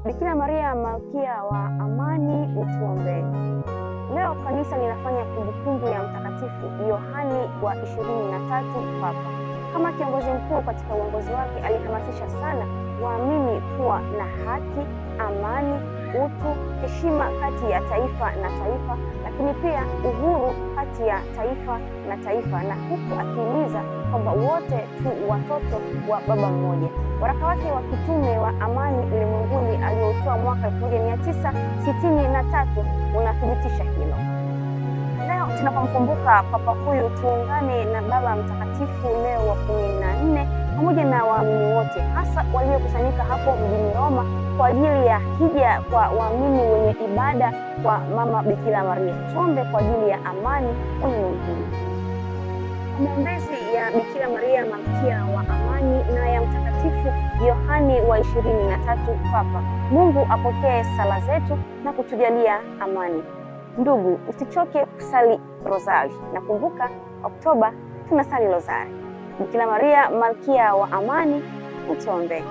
Bikira Maria Malkia wa Amani, utuombee. Leo kanisa linafanya kumbukumbu ya Mtakatifu Yohani wa 23 Papa. Kama kiongozi mkuu katika uongozi wake, alihamasisha sana waamini kuwa na haki, amani, utu, heshima kati ya taifa na taifa, lakini pia uhuru kati ya taifa na taifa, na huku akihimiza kwamba wote tu watoto wa baba mmoja. Waraka wake wa kitume wa amani ulimwenguni aliotoa mwaka 1963 unathibitisha hilo. Leo tunapomkumbuka Papa huyu, tuungane na Baba Mtakatifu Leo wa 14 pamoja na waamini wote, hasa waliokusanyika hapo mjini Roma kwa ajili ya hija kwa waamini wenye ibada kwa Mama Bikira Maria. Tuombe kwa ajili ya amani ulimwenguni. Maombezi ya Bikira Maria Malkia wa Amani na ya Mtakatifu Yohani wa 23 Papa. Mungu apokee sala zetu na kutujalia amani. Ndugu, usichoke kusali rozari. Na kumbuka, Oktoba tunasali rozari. Bikira Maria Malkia wa Amani, utuombee.